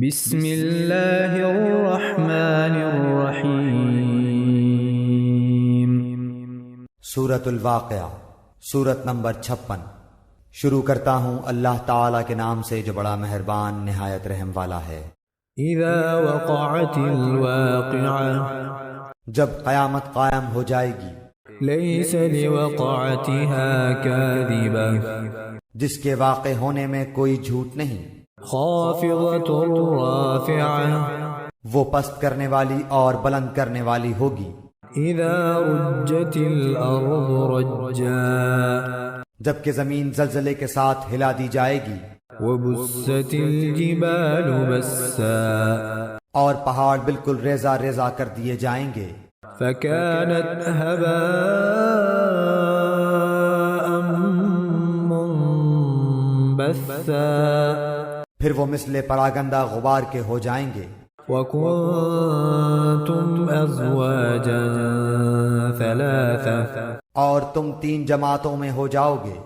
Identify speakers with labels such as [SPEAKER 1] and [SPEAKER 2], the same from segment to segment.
[SPEAKER 1] بسم اللہ الرحمن الرحیم۔
[SPEAKER 2] سورۃ الواقعہ، سورت نمبر 56۔ شروع کرتا ہوں اللہ تعالیٰ کے نام سے جو بڑا مہربان نہایت رحم والا ہے۔
[SPEAKER 1] اذا وقعت الواقعہ،
[SPEAKER 2] جب قیامت قائم ہو جائے گی،
[SPEAKER 1] لیس لوقعتها کاذبہ،
[SPEAKER 2] جس کے واقع ہونے میں کوئی جھوٹ نہیں،
[SPEAKER 1] خافضۃ رافعہ،
[SPEAKER 2] وہ پست کرنے والی اور بلند کرنے والی ہوگی۔
[SPEAKER 1] اذا رجت الارض رجا،
[SPEAKER 2] جبکہ زمین زلزلے کے ساتھ ہلا دی جائے گی،
[SPEAKER 1] وبست الجبال بسا،
[SPEAKER 2] اور پہاڑ بالکل ریزہ ریزہ کر دیے جائیں گے،
[SPEAKER 1] فكانت هباء منبثا،
[SPEAKER 2] پھر وہ مثل پراگندہ غبار کے ہو جائیں گے۔
[SPEAKER 1] وكنتم أزواجا ثلاثة،
[SPEAKER 2] اور تم 3 جماعتوں میں ہو جاؤ گے،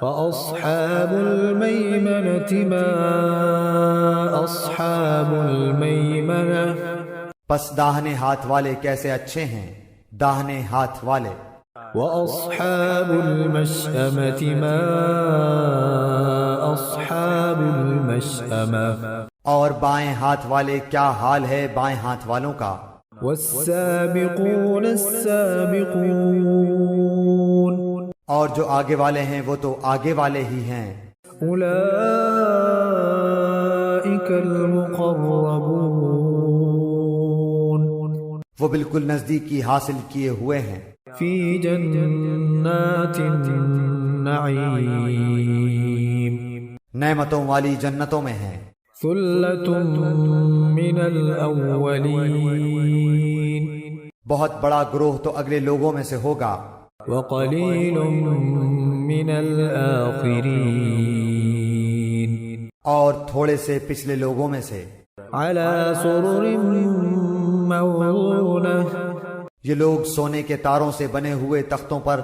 [SPEAKER 1] فأصحاب الميمنة ما أصحاب الميمنة،
[SPEAKER 2] پس داہنے ہاتھ والے کیسے اچھے ہیں داہنے ہاتھ والے،
[SPEAKER 1] وأصحاب المشأمة ما أصحاب المشأمة،
[SPEAKER 2] اور بائیں ہاتھ والے کیا حال ہے بائیں ہاتھ والوں کا۔
[SPEAKER 1] والسابقون السابقون،
[SPEAKER 2] اور جو آگے والے ہیں وہ تو آگے والے ہی ہیں،
[SPEAKER 1] أولئك المقربون،
[SPEAKER 2] وہ بالکل نزدیکی حاصل کیے ہوئے ہیں،
[SPEAKER 1] في جنات النعيم،
[SPEAKER 2] نعمتوں والی جنتوں میں ہیں۔
[SPEAKER 1] ثلة من الأولين،
[SPEAKER 2] بہت بڑا گروہ تو اگلے لوگوں میں سے ہوگا،
[SPEAKER 1] وقليل من الآخرين،
[SPEAKER 2] اور تھوڑے سے پچھلے لوگوں میں سے۔
[SPEAKER 1] على سرر موضونة،
[SPEAKER 2] یہ لوگ سونے کے تاروں سے بنے ہوئے تختوں پر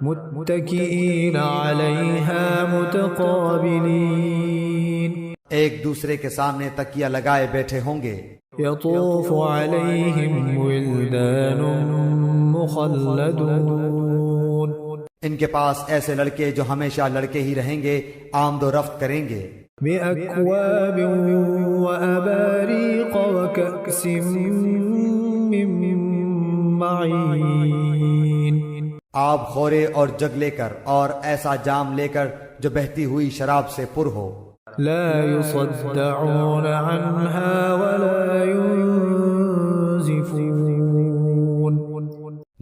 [SPEAKER 1] متكئين عليها متقابلين،
[SPEAKER 2] ایک دوسرے کے سامنے تکیہ لگائے بیٹھے ہوں گے،
[SPEAKER 1] يطوف عليهم ولدان مخلدون،
[SPEAKER 2] ان کے پاس ایسے لڑکے جو ہمیشہ لڑکے ہی رہیں گے، آمد و رفت کریں گے،
[SPEAKER 1] بأكواب وأباريق وكأس من معين،
[SPEAKER 2] آب خورے اور جگ لے کر اور ایسا جام لے کر جو بہتی ہوئی شراب سے پر ہو،
[SPEAKER 1] لا يصدعون عنها ولا ينزفون،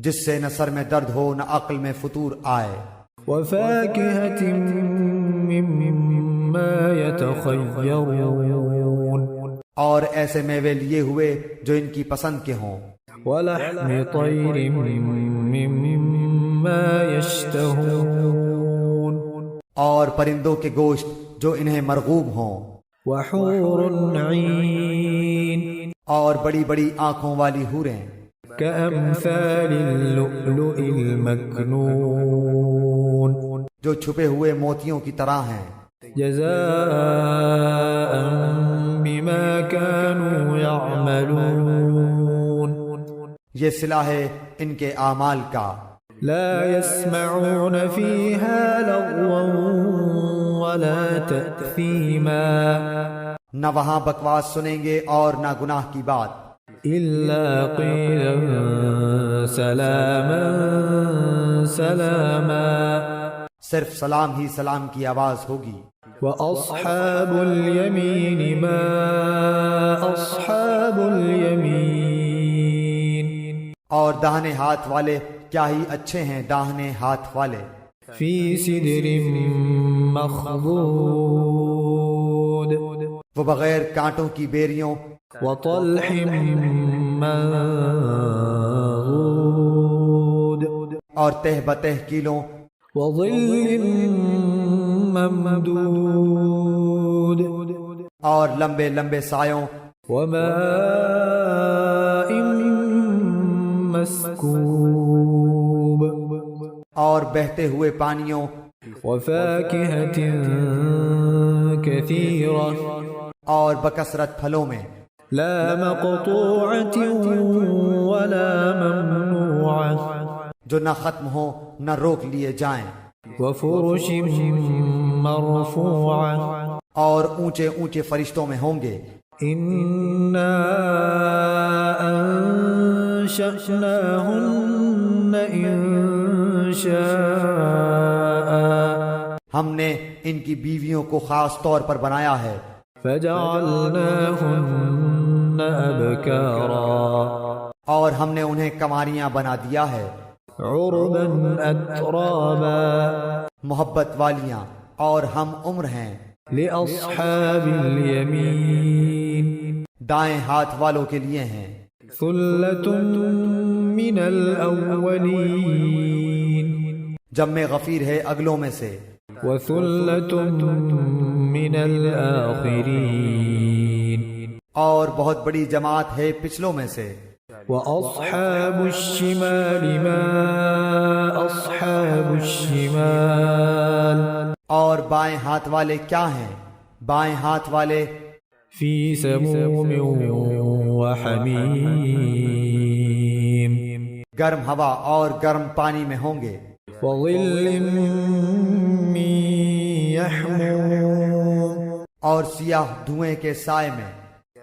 [SPEAKER 2] جس سے نہ سر میں درد ہو نہ عقل میں فطور آئے،
[SPEAKER 1] وفاكهة مما يتخيرون،
[SPEAKER 2] اور ایسے میوے لیے ہوئے جو ان کی پسند کے ہوں،
[SPEAKER 1] ولحم طير مما يشتهون،
[SPEAKER 2] اور پرندوں کے گوشت جو انہیں مرغوب ہوں،
[SPEAKER 1] وحور عين،
[SPEAKER 2] اور بڑی بڑی آنکھوں والی حوریں،
[SPEAKER 1] كأمثال اللؤلؤ المكنون،
[SPEAKER 2] جو چھپے ہوئے موتیوں کی طرح ہیں،
[SPEAKER 1] جزاء بما كانوا يعملون،
[SPEAKER 2] یہ صلہ ہے ان کے اعمال کا۔
[SPEAKER 1] لا يسمعون فيها لغوا ولا تأثيما،
[SPEAKER 2] نہ وہاں بکواس سنیں گے اور نہ گناہ کی بات،
[SPEAKER 1] إلا قيلا سلاما سلاما،
[SPEAKER 2] صرف سلام ہی سلام کی آواز ہوگی۔
[SPEAKER 1] وأصحاب اليمين ما أصحاب اليمين،
[SPEAKER 2] اور داہنے ہاتھ والے کیا ہی اچھے ہیں داہنے ہاتھ والے،
[SPEAKER 1] في سدر مخضود،
[SPEAKER 2] وہ بغیر کانٹوں کی بیریوں
[SPEAKER 1] وطلح منضود،
[SPEAKER 2] اور تہ بتہ کیلوں
[SPEAKER 1] وظل ممدود،
[SPEAKER 2] اور لمبے لمبے سایوں
[SPEAKER 1] وماء مسكوب،
[SPEAKER 2] اور بہتے ہوئے پانیوں
[SPEAKER 1] وفاكهة كثيرة،
[SPEAKER 2] اور بکثرت پھلوں میں،
[SPEAKER 1] لا مقطوعة ولا ممنوعة
[SPEAKER 2] جو نہ ختم ہو نہ روک لیے جائیں،
[SPEAKER 1] وفرش مرفوعة
[SPEAKER 2] اور اونچے اونچے فرشتوں میں ہوں گے۔
[SPEAKER 1] إنا أنشأناهن إنشاء
[SPEAKER 2] ہم نے ان کی بیویوں کو خاص طور پر بنایا ہے،
[SPEAKER 1] فجعلناهن أبكارا
[SPEAKER 2] اور ہم نے انہیں کماریاں بنا دیا ہے،
[SPEAKER 1] عربا أترابا
[SPEAKER 2] محبت والیاں، اور ہم عمر ہیں
[SPEAKER 1] لأصحاب اليمين
[SPEAKER 2] دائیں ہاتھ والوں کے لیے ہیں۔
[SPEAKER 1] ثلة من الأولين
[SPEAKER 2] جمع غفیر ہے اگلوں میں سے،
[SPEAKER 1] وثلة من الآخرين
[SPEAKER 2] اور بہت بڑی جماعت ہے پچھلوں میں سے۔
[SPEAKER 1] وأصحاب الشمال ما أصحاب الشمال
[SPEAKER 2] اور بائیں ہاتھ والے کیا ہیں؟ بائیں ہاتھ والے
[SPEAKER 1] في سموم وحميم
[SPEAKER 2] گرم ہوا اور گرم پانی میں ہوں گے،
[SPEAKER 1] وظل من يحموم
[SPEAKER 2] اور سیاہ دھوئیں کے سائے میں،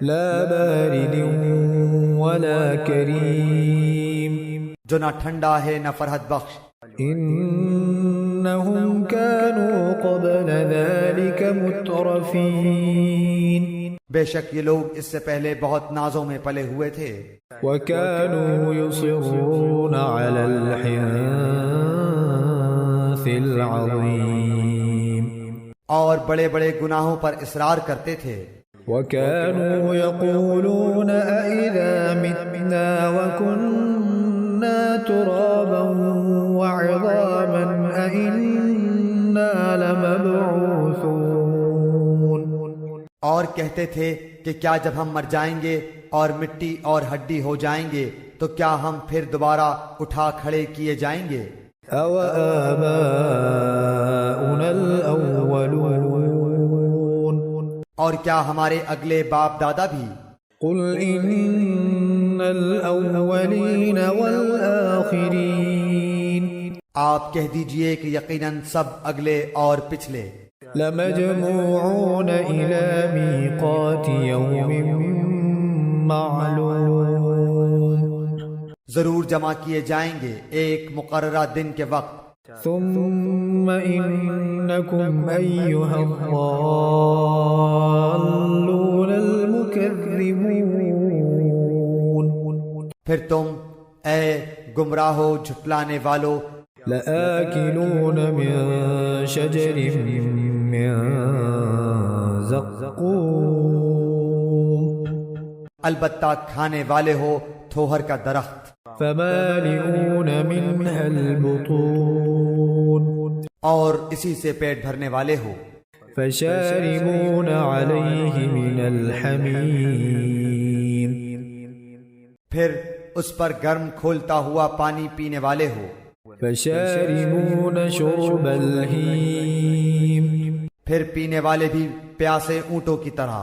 [SPEAKER 1] لا بارد ولا كريم
[SPEAKER 2] جو نہ ٹھنڈا ہے نہ فرحت بخش۔
[SPEAKER 1] إنهم كانوا قبل ذلك مترفين
[SPEAKER 2] بے شک یہ لوگ اس سے پہلے بہت نازوں میں پلے ہوئے تھے،
[SPEAKER 1] وكانوا يصرون على الحنث العظيم
[SPEAKER 2] اور بڑے بڑے گناہوں پر اصرار کرتے تھے،
[SPEAKER 1] وكانوا يقولون أئذا متنا وكنا ترابا وعظاما أئنا لمبعوثون
[SPEAKER 2] اور کہتے تھے کہ کیا جب ہم مر جائیں گے اور مٹی اور ہڈی ہو جائیں گے تو کیا ہم پھر دوبارہ اٹھا کھڑے کیے جائیں گے؟
[SPEAKER 1] أَوَآبَاؤُنَا الْأَوَّلُونَ
[SPEAKER 2] اور کیا ہمارے اگلے باپ دادا بھی؟
[SPEAKER 1] قُلْ إِنَّ الْأَوَّلِينَ وَالْآخِرِينَ
[SPEAKER 2] آپ کہہ دیجئے کہ یقیناً سب اگلے اور پچھلے
[SPEAKER 1] لَمَجْمُوعُونَ إِلَى مِيقَاتِ يَوْمٍ مَّعْلُومٍ
[SPEAKER 2] ضرور جمع کیے جائیں گے ایک مقررہ دن کے وقت۔
[SPEAKER 1] ثم إنكم أيها الضالون المكذبون
[SPEAKER 2] پھر تم اے گمراہو جھٹلانے والو
[SPEAKER 1] لآكلون من شجر من زقوم
[SPEAKER 2] البتہ کھانے والے ہو تھوہر کا درخت،
[SPEAKER 1] فمالئون منها البطون
[SPEAKER 2] اور اسی سے پیٹ بھرنے والے ہو،
[SPEAKER 1] فشاربون عليه من الحمیم
[SPEAKER 2] پھر اس پر گرم کھولتا ہوا پانی پینے والے ہو،
[SPEAKER 1] فشاربون شرب الہیم
[SPEAKER 2] پھر پینے والے بھی پیاسے اونٹوں کی طرح۔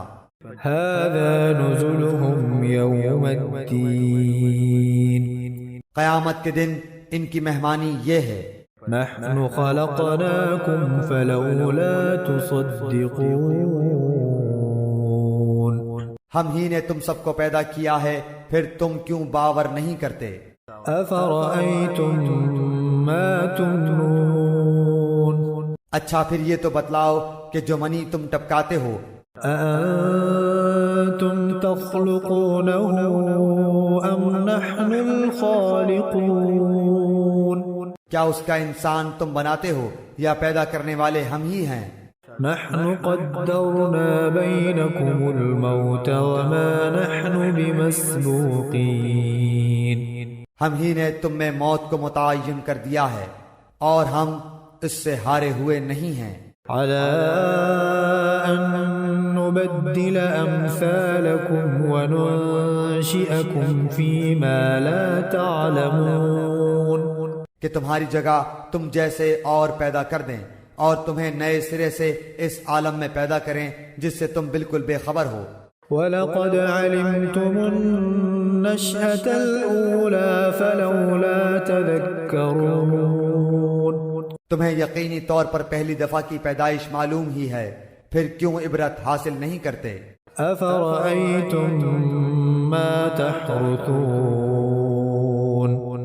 [SPEAKER 1] هذا نزلهم يوم الدین
[SPEAKER 2] قیامت کے دن ان کی مہمانی یہ ہے،
[SPEAKER 1] نحن خلقناكم فلولا تصدقون
[SPEAKER 2] ہم ہی نے تم سب کو پیدا کیا ہے، پھر تم کیوں باور نہیں کرتے؟
[SPEAKER 1] افرأيتم ما تمنون
[SPEAKER 2] اچھا پھر یہ تو بتلاؤ کہ جو منی تم ٹپکاتے ہو،
[SPEAKER 1] أأنتم تخلقونه أم نحن الخالقون
[SPEAKER 2] کیا اس کا انسان تم بناتے ہو یا پیدا کرنے والے ہم ہی ہیں؟
[SPEAKER 1] نحن قدرنا بينكم الموت وما نحن بمسبوقين
[SPEAKER 2] ہم ہی نے تم میں موت کو متعین کر دیا ہے اور ہم اس سے ہارے ہوئے نہیں ہیں،
[SPEAKER 1] على أن نبدل أمثالكم وننشئكم فيما لا تعلمون
[SPEAKER 2] کہ تمہاری جگہ تم جیسے اور پیدا کر دیں اور تمہیں نئے سرے سے اس عالم میں پیدا کریں جس سے تم بالکل بے خبر ہو۔
[SPEAKER 1] وَلَقَدْ عَلِمْتُمُ النَّشْأَةَ الْأُولَى فَلَوْلَا تَذَكَّرُونَ۔
[SPEAKER 2] تمہیں یقینی طور پر پہلی دفعہ کی پیدائش معلوم ہی ہے، پھر کیوں عبرت حاصل نہیں کرتے؟
[SPEAKER 1] أَفَرَأَيْتُم مَّا تَحْرُثُونَ۔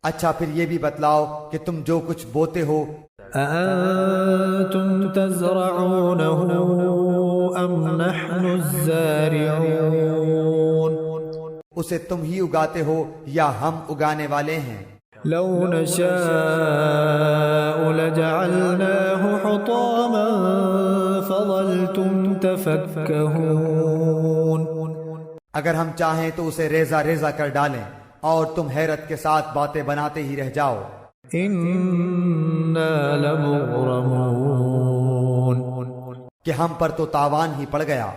[SPEAKER 2] اچھا پھر یہ بھی بتلاؤ کہ تم جو کچھ بوتے ہو،
[SPEAKER 1] أَأَنتُمْ تَزْرَعُونَهُ أَمْ نَحْنُ الزَّارِعُونَ۔
[SPEAKER 2] اسے تم ہی اگاتے ہو یا ہم اگانے والے ہیں؟
[SPEAKER 1] لَوْ نَشَاءُ لَجَعَلْنَاهُ حُطَامًا فَظَلْتُمْ تَفَكَّهُونَ۔
[SPEAKER 2] اگر ہم چاہیں تو اسے ریزہ ریزہ کر ڈالیں اور تم حیرت کے ساتھ باتیں بناتے ہی رہ جاؤ۔
[SPEAKER 1] إِنَّا لَمُغْرَمُونَ۔
[SPEAKER 2] کہ ہم پر تو تاوان ہی پڑ گیا۔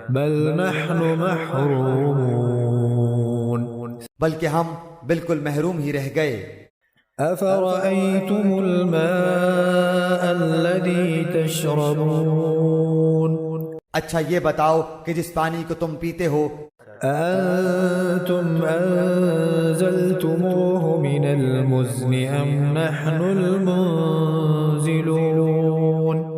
[SPEAKER 1] بل نحن محرومون۔
[SPEAKER 2] بلکہ ہم بالکل محروم ہی رہ گئے۔
[SPEAKER 1] أفرأيتم الماء الذي تشربون۔
[SPEAKER 2] اچھا یہ بتاؤ کہ جس پانی کو تم پیتے ہو،
[SPEAKER 1] أأنتم أنزلتموه من المزن أم نحن المنزلون۔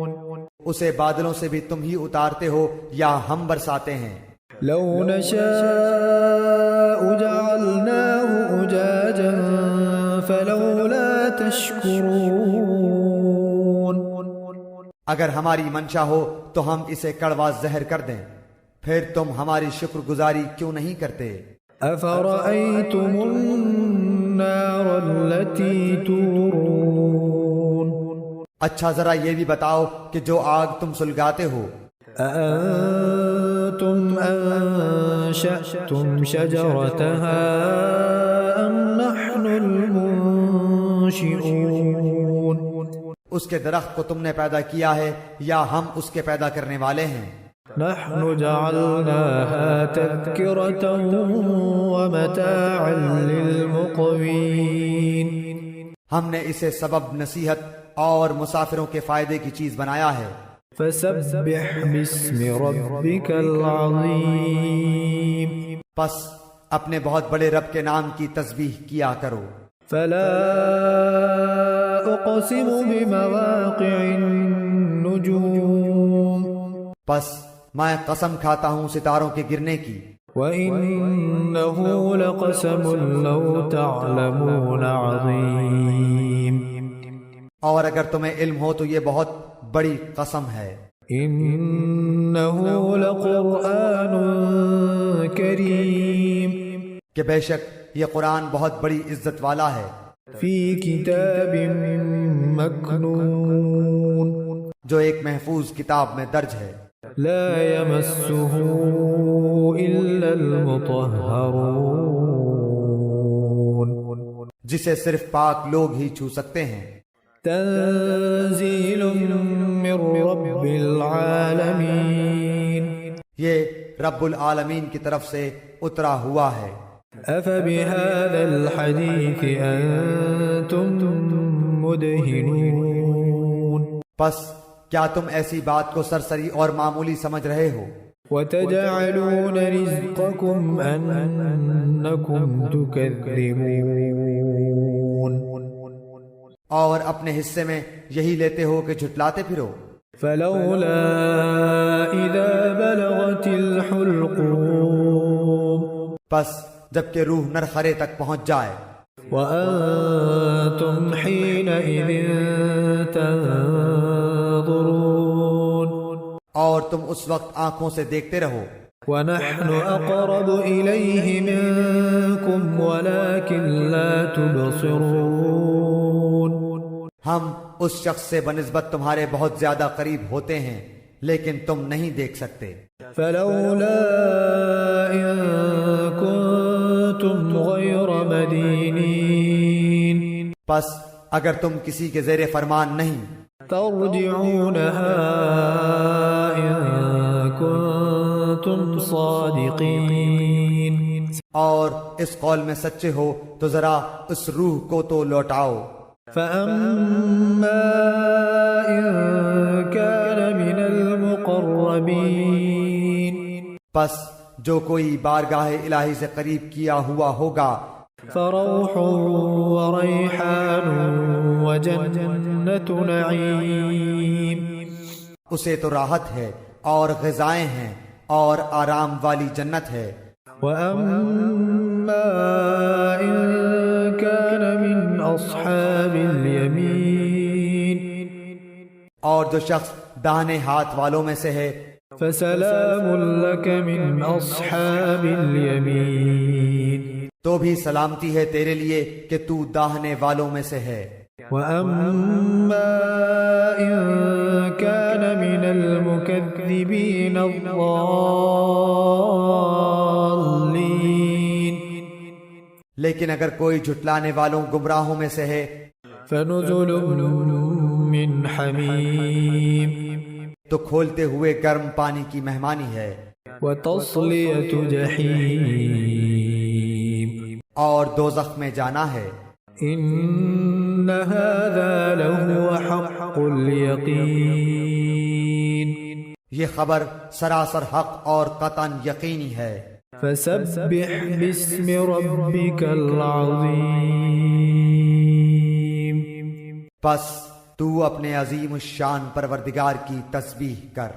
[SPEAKER 2] اسے بادلوں سے بھی تم ہی اتارتے ہو یا ہم برساتے ہیں؟
[SPEAKER 1] لو نشاء جعلناه أجاجا فلولا تشكرون۔
[SPEAKER 2] اگر ہماری منشا ہو تو ہم اسے کڑوا زہر کر دیں، پھر تم ہماری شکر گزاری کیوں نہیں کرتے؟
[SPEAKER 1] أفرأيتم النار التي تورون۔
[SPEAKER 2] اچھا ذرا یہ بھی بتاؤ کہ جو آگ تم سلگاتے ہو،
[SPEAKER 1] أأنتم أنشأتم شجرتها أم نحن المنشئون۔
[SPEAKER 2] اس کے درخت کو تم نے پیدا کیا ہے یا ہم اس کے پیدا کرنے والے ہیں؟
[SPEAKER 1] نحن جعلناها تذكرة ومتاعا للمقوين۔
[SPEAKER 2] ہم نے اسے سبب نصیحت اور مسافروں کے فائدے کی چیز بنایا ہے۔
[SPEAKER 1] فسبح باسم ربك العظيم۔
[SPEAKER 2] پس اپنے بہت بڑے رب کے نام کی تسبیح کیا کرو۔
[SPEAKER 1] فلا أقسم بمواقع النجوم۔
[SPEAKER 2] پس میں قسم کھاتا ہوں ستاروں کے گرنے کی۔
[SPEAKER 1] وإنه لقسم لو تعلمون عظيم۔
[SPEAKER 2] اور اگر تمہیں علم ہو تو یہ بہت بڑی قسم ہے۔
[SPEAKER 1] إنه لقرآن کریم۔
[SPEAKER 2] کہ بے شک یہ قرآن بہت بڑی عزت والا ہے۔
[SPEAKER 1] فی کتاب مکنون۔
[SPEAKER 2] جو ایک محفوظ کتاب میں درج ہے۔
[SPEAKER 1] لا يمسه إلا المطهرون۔
[SPEAKER 2] جسے صرف پاک لوگ ہی چھو سکتے ہیں۔
[SPEAKER 1] تنزیل من رب العالمین۔
[SPEAKER 2] یہ رب العالمین کی طرف سے اترا ہوا ہے۔
[SPEAKER 1] أفبهذا الحديث أنتم مدهنون۔
[SPEAKER 2] پس کیا تم ایسی بات کو سرسری اور معمولی سمجھ رہے ہو؟
[SPEAKER 1] وتجعلون رزقكم أنكم تكذبون۔
[SPEAKER 2] اور اپنے حصے میں یہی لیتے ہو کہ جھٹلاتے پھرو۔
[SPEAKER 1] فلولا إذا بلغت الحلقوم۔
[SPEAKER 2] پس جبکہ روح نرخرے تک پہنچ جائے۔
[SPEAKER 1] وأنتم حينئذ تنظرون۔
[SPEAKER 2] اور تم اس وقت آنکھوں سے دیکھتے رہو۔
[SPEAKER 1] ونحن أقرب إليه منكم ولكن لا تبصرون۔
[SPEAKER 2] ہم اس شخص سے بنسبت تمہارے بہت زیادہ قریب ہوتے ہیں لیکن تم نہیں دیکھ سکتے۔
[SPEAKER 1] فلولا إن كنتم غير مدينين۔
[SPEAKER 2] پس اگر تم کسی کے زیر فرمان نہیں،
[SPEAKER 1] ترجعونها إن كنتم صادقين۔
[SPEAKER 2] اور اس قول میں سچے ہو تو ذرا اس روح کو تو لوٹاؤ۔
[SPEAKER 1] فأما إن كان من المقربين
[SPEAKER 2] پس جو کوئی بارگاہ الہی سے قریب کیا ہوا ہوگا
[SPEAKER 1] فروح وريحان وجنة نعيم
[SPEAKER 2] اسے تو راحت ہے اور غذائیں ہیں اور آرام والی جنت ہے.
[SPEAKER 1] وأما إن كان من أصحاب اليمين
[SPEAKER 2] اور جو شخص داہنے ہاتھ والوں میں سے ہے
[SPEAKER 1] فسلام لك من أصحاب اليمين
[SPEAKER 2] تو بھی سلامتی ہے تیرے لیے کہ تو داہنے والوں میں سے ہے.
[SPEAKER 1] وأما إن كان من المكذبين الضالين
[SPEAKER 2] لیکن اگر کوئی جھٹلانے والوں گمراہوں میں سے ہے
[SPEAKER 1] فنزل من حميم
[SPEAKER 2] تو کھولتے ہوئے گرم پانی کی مہمانی ہے
[SPEAKER 1] وتصلية جحيم
[SPEAKER 2] اور دوزخ میں جانا ہے.
[SPEAKER 1] إن هذا لهو حق اليقين
[SPEAKER 2] یہ خبر سراسر حق اور قطعاً یقینی ہے.
[SPEAKER 1] فسبح باسم ربك العظيم
[SPEAKER 2] پس تو اپنے عظیم الشان پروردگار کی تسبیح کر.